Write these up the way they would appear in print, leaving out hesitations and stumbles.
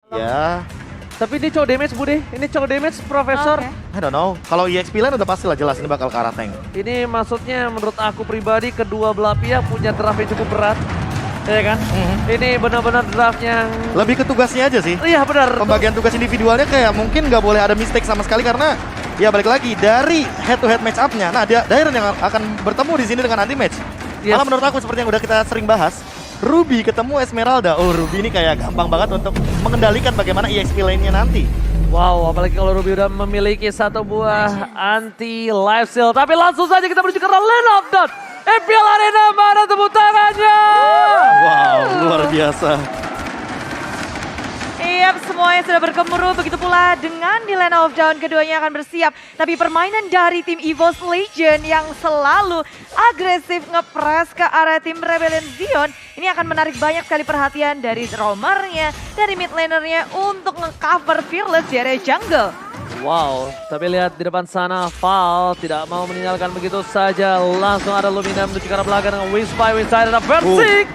Ya, Tapi ini cow damage Bude, ini cow damage Profesor. I don't know. Kalau EXP Land udah pasti lah jelas ini bakal ke arah tank. Ini maksudnya menurut aku pribadi kedua belah pihak punya draft yang cukup berat. Ya kan? Ini benar-benar draft yang... Lebih ke tugasnya aja sih. Iya benar. Pembagian tugas individualnya kayak mungkin nggak boleh ada mistake sama sekali karena ya balik lagi dari head to head match up-nya. Nah, dia Dairon yang akan bertemu di sini dengan anti match. Yes. Malah menurut aku seperti yang udah kita sering bahas, Ruby ketemu Esmeralda. Oh, Ruby ini kayak gampang banget untuk mengendalikan bagaimana EXP lainnya nanti. Wow, apalagi kalau Ruby udah memiliki satu buah anti life steal. Tapi langsung saja kita menuju ke Lane of Dawn. FPL Arena, mana tepuk tangannya? Wow, luar biasa. Iya, semuanya sudah bergemuruh, begitu pula dengan di Lane of Dawn keduanya akan bersiap. Tapi permainan dari tim EVOS Legend yang selalu agresif nge-press ke arah tim Rebellion Zion, ini akan menarik banyak sekali perhatian dari roamernya, dari mid lanernya untuk nge-cover Fearless di area jungle. Wow, tapi lihat di depan sana Val tidak mau meninggalkan begitu saja. Langsung ada Lumina menuju ke arah belakang dengan Wispa, Winside ada Versik.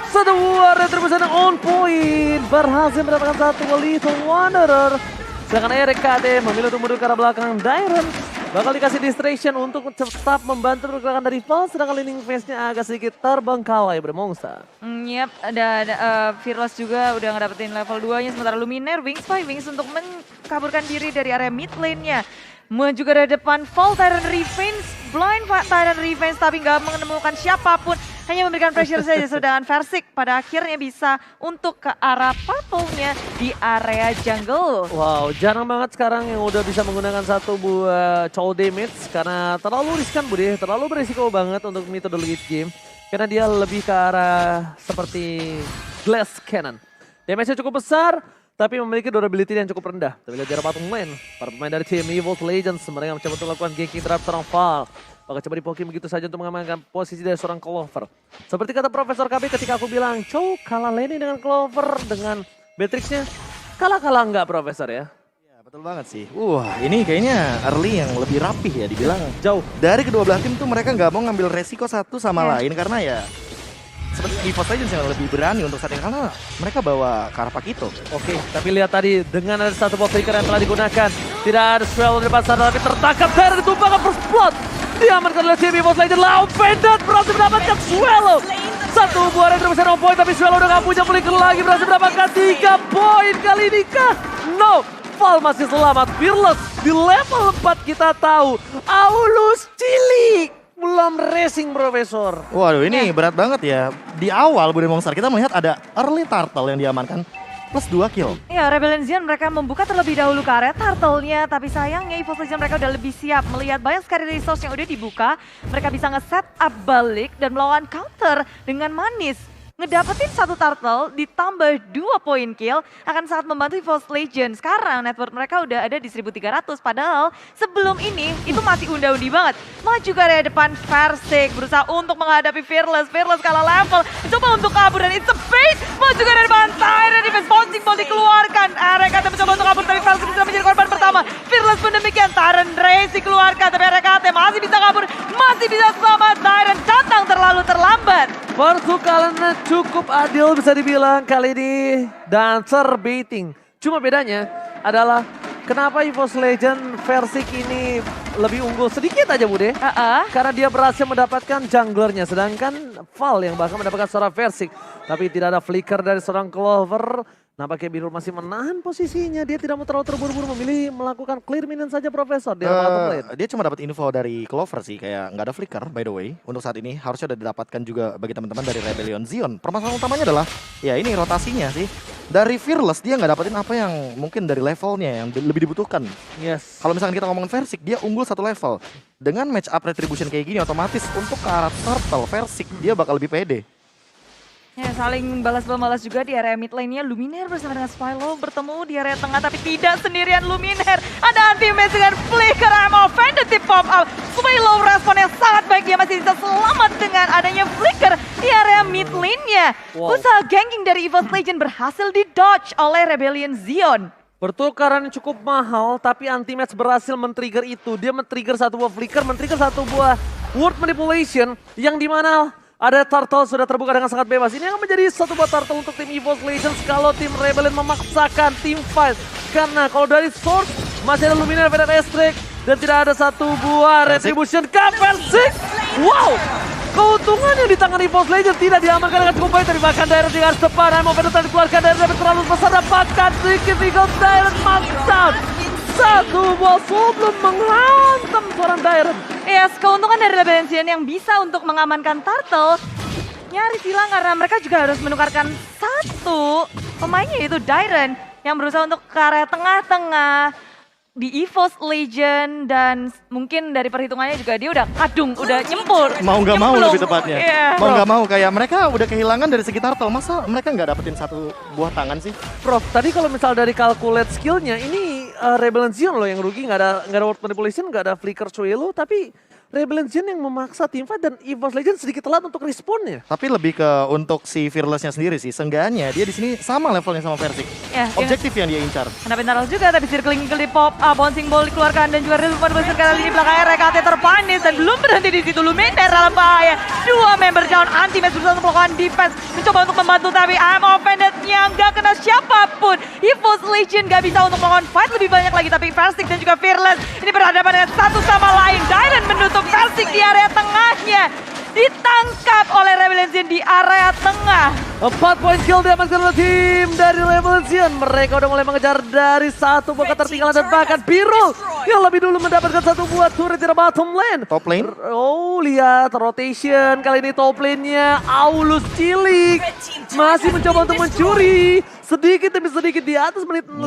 Satu buah retribusi yang on point. Berhasil mendapatkan satu Little Wanderer. Sedangkan RKT memilih untuk mundur ke arah belakang. Dairon bakal dikasih distraction untuk tetap membantu pergerakan dari Val. Sedangkan leading phase-nya agak sedikit terbengkalai bermongsa. Yap, ada Fearless juga udah ngedapetin level 2-nya. Sementara Luminaire Wings by Wings untuk mengkaburkan diri dari area mid lane-nya. Juga dari depan Fall Tyrant Revenge, blind Tyrant Revenge tapi nggak menemukan siapapun. Hanya memberikan pressure saja, sedangkan Versik pada akhirnya bisa untuk ke arah purple-nya di area jungle. Wow, jarang banget sekarang yang udah bisa menggunakan satu buah cow damage karena terlalu riskan Bude, terlalu berisiko banget untuk metode late game. Karena dia lebih ke arah seperti glass cannon. Damage-nya cukup besar, tapi memiliki durability yang cukup rendah. Tapi lihat jarak patung lane, para pemain dari tim EVOS Legends mereka mencoba untuk melakukan ganking terhadap seorang Val. Bakal coba dipoking begitu saja untuk mengamankan posisi dari seorang Clover. Seperti kata Profesor KB ketika aku bilang, Chow kalah lane dengan Clover dengan Beatrix-nya. Kalah-kalah enggak Profesor ya? Ya, betul banget sih. Wah, ini kayaknya early yang lebih rapih ya dibilang. Jauh. Dari kedua belah tim tuh mereka nggak mau ngambil resiko satu sama lain karena ya seperti EVOS Legends yang lebih berani untuk saat ini karena mereka bawa Karpak itu. Oke, tapi lihat tadi dengan ada satu buah flicker yang telah digunakan. Tidak ada Swallow di depan sana tapi tertangkap Terra ditumpahkan first blood. Diamankan oleh tim EVOS Legends. Lau Pendant berhasil mendapatkan Swallow. Satu buah retribusi on point tapi Swallow udah gak punya flicker lagi. Berhasil mendapatkan 3 poin kali ini kah? No, Val masih selamat. Fearless di level 4 kita tahu. Aulus cilik. Belum racing Profesor. Waduh, ini berat banget ya. Di awal Bude Mongstar kita melihat ada early turtle yang diamankan plus 2 kill. Ya, Rebellion Zion mereka membuka terlebih dahulu ke area turtle-nya, tapi sayangnya EVOS Legends mereka udah lebih siap melihat banyak sekali resource yang udah dibuka. Mereka bisa nge-set up balik dan melawan counter dengan manis. Ngedapetin satu turtle ditambah 2 poin kill akan sangat membantu EVOS Legends. Sekarang network mereka udah ada di 1300 padahal sebelum ini itu masih unda-undi banget. Maju ke area depan Versik berusaha untuk menghadapi Fearless. Fearless kalah level, coba untuk kabur dan it's a bait. Maju ke area depan Tyrant Defense Bouncing Ball dikeluarkan. RKT mencoba untuk kabur tapi Versik bisa menjadi korban pertama. Fearless pun demikian, Tyrant Race dikeluarkan tapi RKT masih bisa kabur, masih bisa selamat. Tyrant datang terlalu terlambat. Pertukarannya cukup adil bisa dibilang kali ini. Dancer baiting. Cuma bedanya adalah kenapa EVOS Legend Versik ini lebih unggul sedikit aja Bude. Karena dia berhasil mendapatkan junglernya. Sedangkan Val yang bahkan mendapatkan seorang Versik. Tapi tidak ada flicker dari seorang Clover. Nampaknya Birul masih menahan posisinya. Dia tidak mau terlalu terburu-buru memilih melakukan clear minion saja Profesor. Dia cuma dapat info dari Clover sih, kayak nggak ada flicker by the way. Untuk saat ini harusnya udah didapatkan juga bagi teman-teman dari Rebellion Zion. Permasalahan utamanya adalah ya ini rotasinya sih. Dari Fearless dia nggak dapetin apa yang mungkin dari levelnya yang lebih dibutuhkan. Yes. Kalau misalkan kita ngomongin Versik, dia unggul satu level. Dengan match up retribution kayak gini otomatis untuk ke arah turtle Versik dia bakal lebih pede. Ya, saling balas-balas juga di area mid lane-nya. Luminaire bersama dengan Spylo bertemu di area tengah tapi tidak sendirian Luminaire. Ada anti-match dengan flicker, I'm offended di pop up. Spylo responnya sangat baik, dia masih bisa selamat dengan adanya flicker di area mid lane-nya. Usaha ganking dari EVOS Legend berhasil di-dodge oleh Rebellion Zion. Pertukaran yang cukup mahal tapi anti-match berhasil men-trigger itu. Dia men-trigger satu buah flicker, men-trigger satu buah word manipulation yang dimana Ada Turtle sudah terbuka dengan sangat bebas. Ini akan menjadi satu buat Turtle untuk tim EVOS Legends kalau tim Rebellion memaksakan tim fight. Karena kalau dari Source masih ada Luminar, Venom Estrek, dan tidak ada satu buah Retribution Versik. Wow! Keuntungannya di tangan EVOS Legends tidak diamankan dengan cukup baik. Tapi bahkan Direct di garis depan. Emo Venom telah dikeluarkan dari Rebel terlalu besar. Dapatkan sedikit Eagle Direct Markdown. Satu buah sebelum menghantam seorang Direct. Yes, keuntungan dari Rebellion Zion yang bisa untuk mengamankan Turtle nyaris hilang karena mereka juga harus menukarkan satu pemainnya yaitu Dairen yang berusaha untuk ke area tengah-tengah di EVOS Legend dan mungkin dari perhitungannya juga dia udah kadung, udah nyempur. Mau nggak mau nyemplung. lebih tepatnya. Iya. Mau nggak mau kayak mereka udah kehilangan dari segi Turtle. Masa mereka nggak dapetin satu buah tangan sih? Prof, tadi kalau misal dari calculate skillnya ini Rebellion Zion loh yang rugi, nggak ada word manipulation, nggak ada flicker Chuelo, tapi Rebellion Zion yang memaksa teamfight dan EVOS Legends sedikit telat untuk responnya. Tapi lebih ke untuk si Fearless-nya sendiri sih. Seenggaknya dia di sini sama levelnya sama Versik. Ya, Objektif yang dia incar. Kena Pentaros juga, tapi circling eagle di pop up, bouncing ball dikeluarkan dan juga Rizwan berhasil kali ini belakangnya RKT terpanis dan belum berhenti di situ. Luminar dalam bahaya. Dua member down, Anti-Match berusaha untuk melakukan defense, mencoba untuk membantu tapi I'm offended-nya nggak kena siapapun. EVOS Legend nggak bisa untuk melakukan fight lebih banyak lagi, tapi Versik dan juga Fearless ini berhadapan dengan satu sama lain. Dylan menutup Versik di area tengahnya. Ditangkap oleh Rebellion Zion di area tengah. 4 poin kill diamankan oleh tim dari Rebellion Zion. Mereka udah mulai mengejar dari satu buah ketertinggalan dan bahkan Birul yang lebih dulu mendapatkan satu buah turret di bottom lane. Top lane. Oh, lihat rotation kali ini top lane-nya Aulus Cilik masih mencoba untuk mencuri. Sedikit demi sedikit di atas menit 5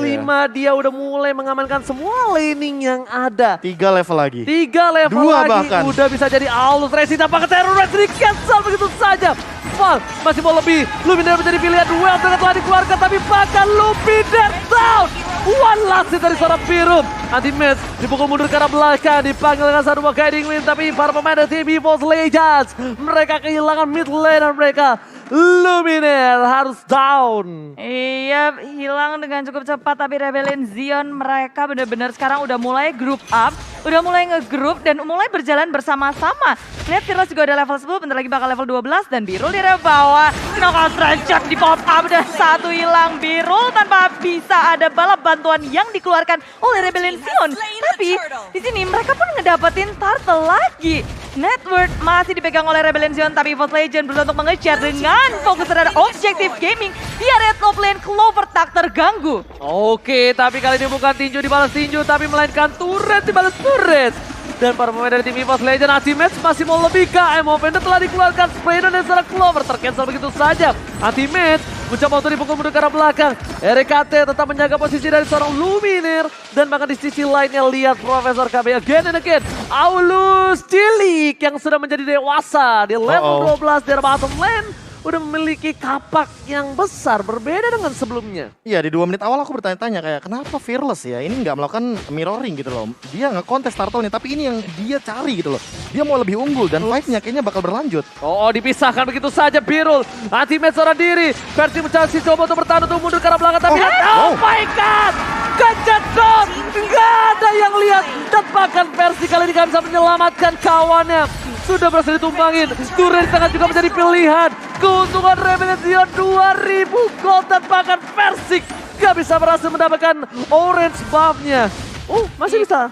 dia udah mulai mengamankan semua laning yang ada. 3 level lagi. 3 level 2 lagi bahkan. udah bisa jadi Aulus Resi tanpa teror di cancel begitu saja. Val masih mau lebih. Luminar menjadi pilihan duel dengan telah dikeluarkan tapi bahkan Luminar down. One last hit dari seorang Birum. Anti-Match dipukul mundur ke arah belakang, dipanggil dengan satu buah guiding wind tapi para pemain dari tim EVOS Legends mereka kehilangan mid laner mereka. Luminar harus down. Iya, hilang dengan cukup cepat tapi Rebellion Zion mereka benar-benar sekarang udah mulai group up, udah mulai ngegroup dan mulai berjalan bersama-sama. Lihat Fearless juga udah level 10, bentar lagi bakal level 12 dan Birul di area bawah. Knockout Strike di pop up dan satu hilang. Birul tanpa bisa ada balap bantuan yang dikeluarkan oleh Rebellion Zion. Tapi di sini mereka pun ngedapetin Turtle lagi. Network masih dipegang oleh Rebellion Zion tapi EVOS Legend berusaha untuk mengejar dengan fokus terhadap objektif gaming di area top lane. Clover tak terganggu. Oke, tapi kali ini bukan tinju dibalas tinju tapi melainkan turret dibalas turret. Dan para pemain dari tim EVOS Legends Anti-Match masih mau lebih ke Emo Vendor telah dikeluarkan spray dan seorang Clover tercancel begitu saja. Anti-Match mencoba untuk dipukul mundur ke arah belakang. RKT tetap menjaga posisi dari seorang Luminar dan bahkan di sisi lainnya lihat Profesor KB again and again. Aulus Cilik yang sudah menjadi dewasa di level 12 dari bottom lane udah memiliki kapak yang besar berbeda dengan sebelumnya. Iya, di 2 menit awal aku bertanya-tanya kayak kenapa Fearless ya ini nggak melakukan mirroring gitu loh. Dia nge-contest Turtle-nya tapi ini yang dia cari gitu loh. Dia mau lebih unggul dan fight-nya kayaknya bakal berlanjut. Oh, dipisahkan begitu saja Birul. Anti-Match seorang diri. Versi mencari coba untuk bertahan untuk mundur ke arah belakang tapi oh my god! Kejedot! Nggak ada yang lihat. Dan bahkan Versi kali ini nggak bisa menyelamatkan kawannya. Sudah berhasil ditumbangin. Turret tengah juga menjadi pilihan. Keuntungan Rebellion Zion 2000 gold dan bahkan Versik gak bisa berhasil mendapatkan orange buff-nya. Oh, masih bisa.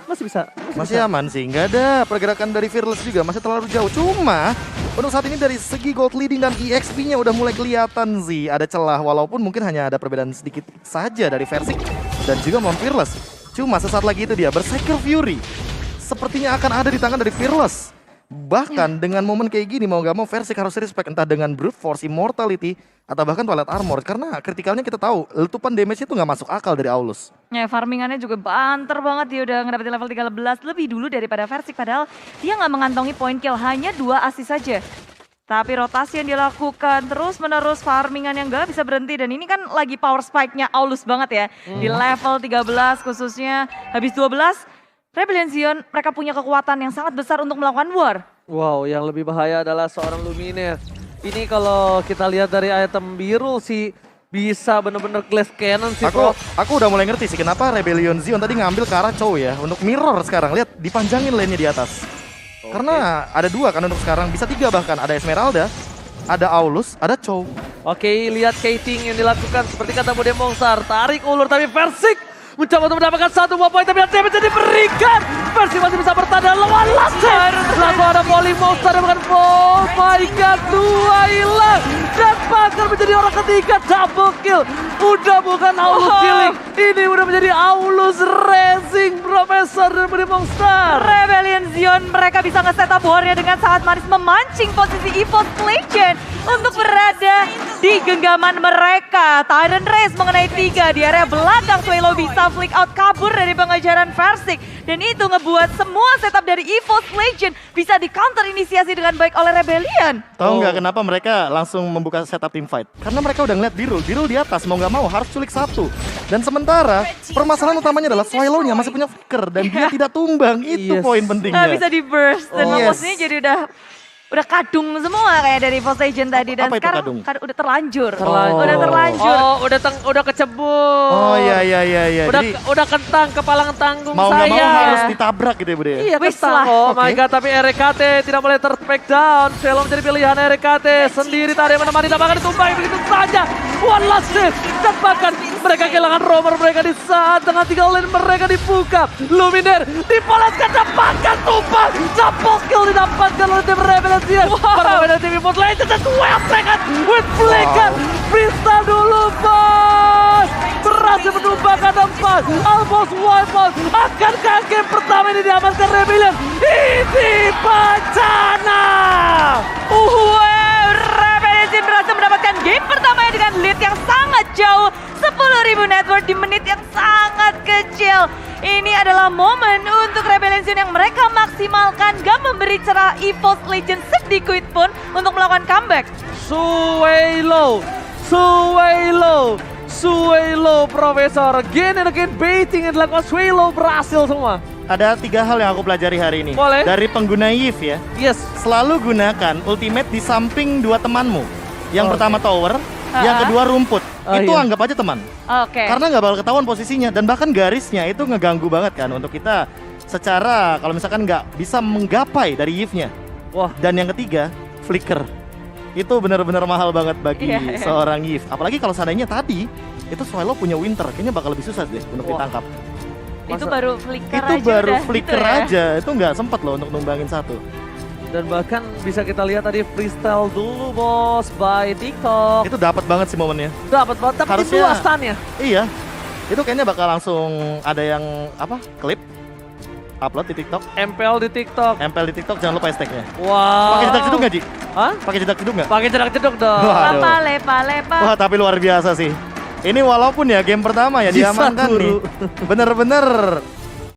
Masih aman sih, nggak ada pergerakan dari Fearless juga, masih terlalu jauh. Cuma untuk saat ini dari segi gold leading dan EXP-nya udah mulai kelihatan sih ada celah. Walaupun mungkin hanya ada perbedaan sedikit saja dari Versik dan juga melawan Fearless. Cuma sesaat lagi itu dia, Berserker Fury sepertinya akan ada di tangan dari Fearless. Bahkan dengan momen kayak gini mau gak mau Versik harus respect entah dengan Brute Force, Immortality atau bahkan Twilight Armor karena kritikalnya kita tahu letupan damage itu gak masuk akal dari Aulus. Ya, farmingannya juga banter banget, dia udah ngedapetin level 13 lebih dulu daripada Versik padahal dia nggak mengantongi point kill, hanya 2 assist saja. Tapi rotasi yang dilakukan terus menerus, farmingan yang gak bisa berhenti dan ini kan lagi power spike-nya Aulus banget ya. Di level 13 khususnya habis 12 Rebellion Zion mereka punya kekuatan yang sangat besar untuk melakukan war. Wow, yang lebih bahaya adalah seorang Luminar. Ini kalau kita lihat dari item biru sih bisa bener-bener glass cannon sih. Aku udah mulai ngerti sih kenapa Rebellion Zion tadi ngambil ke arah Chow ya untuk mirror sekarang. Lihat dipanjangin lane-nya di atas. Karena ada 2 kan untuk sekarang, bisa 3 bahkan. Ada Esmeralda, ada Aulus, ada Chow. Oke, lihat Kating yang dilakukan seperti kata Bude Mongstar. Tarik ulur tapi Versik mencoba untuk mendapatkan satu buah poin, tapi damage diberikan. Versik masih bisa bertahan lawan Lasset. Langsung ada volley Mongstar yang bukan, oh my god, 2 hilang. Dan Pakar menjadi orang ketiga, double kill. Udah bukan Aulus killing, ini udah menjadi Aulus Racing Profesor dan Bude Mongstar. Rebellion Zion mereka bisa nge-setup warnya dengan sangat manis, memancing posisi EVOS Legend untuk berada di genggaman mereka. Tyrant Race mengenai 3 di area belakang. Swelo bisa flick out kabur dari pengejaran Versik. Dan itu ngebuat semua setup dari EVOS Legend bisa di counter inisiasi dengan baik oleh Rebellion. Tahu nggak kenapa mereka langsung membuka setup team fight? Karena mereka udah ngeliat Dirul di atas, mau nggak mau harus culik satu. Dan sementara permasalahan utamanya adalah Swallow-nya masih punya flicker dan dia tidak tumbang. Itu Yes. poin pentingnya. Nggak bisa di burst dan Oh, posisinya jadi udah kadung semua kayak dari EVOS Legend tadi. Dan Apa itu sekarang kadung? udah terlanjur. Terlanjur. Udah terlanjur. Oh, udah kecebur. Oh iya. Jadi Udah kentang kepala tanggung mau nggak mau saya. harus ditabrak gitu ya Bude. Iya, Wis kentang. lah. Oh my Oke. god, tapi RKT tidak boleh ter-back down. Velo menjadi pilihan RKT sendiri tadi menemani tabakan ditumbang begitu saja. One last hit. Dan bahkan mereka kehilangan romer mereka di saat tengah 3 lane mereka dibuka. Luminer dipoletkan, dapatkan tumbang. Double kill didapatkan oleh tim Rebellion. Berbeda dari tim EVOS Legends dan 12 second with flicker. Freestyle dulu bos. Berhasil menumbangkan 4. Almost wipe out. Akankah game pertama ini diamankan Rebellion? Ini bencana. Rebellion berhasil mendapatkan game pertamanya dengan lead yang sangat jauh. 10.000 network di menit yang sangat kecil. Ini adalah momen untuk Rebellion yang mereka maksimalkan. Gak memberi cerah EVOS Legends sedikit pun untuk melakukan comeback. Swelo Profesor. Again and again baiting yang dilakukan Swelo berhasil semua. Ada 3 hal yang aku pelajari hari ini. Boleh. Dari pengguna Yves ya. Yes. Selalu gunakan ultimate di samping 2 temanmu. Yang Oke. pertama tower, yang kedua rumput. Itu iya. anggap aja teman. Oke. Karena nggak bakal ketahuan posisinya dan bahkan garisnya itu ngeganggu banget kan untuk kita secara kalau misalkan nggak bisa menggapai dari Yves-nya. Wah. Dan yang ketiga, flicker. Itu benar-benar mahal banget bagi Iya. seorang Yves. Apalagi kalau seandainya tadi itu Swallow punya winter, kayaknya bakal lebih susah deh untuk Wah. ditangkap. Itu baru flicker Itu aja baru udah flicker gitu ya. aja, itu nggak sempat loh untuk numbangin satu. Dan bahkan bisa kita lihat tadi freestyle dulu bos by TikTok. Itu dapat banget sih momennya. Dapat banget, tapi Harusnya- 2 stunnya. Iya, itu kayaknya bakal langsung ada yang klip upload di TikTok, MPL di TikTok. MPL di TikTok, jangan lupa hashtagnya. Wow. Pakai jedak jeduk nggak Ji? Hah? Pakai jedak jeduk nggak? Pakai jedak jeduk dong. Wah. Aduh. Lepa. Wah tapi luar biasa sih. Ini walaupun ya game pertama ya Bisa diamankan nih. guru. Bener-bener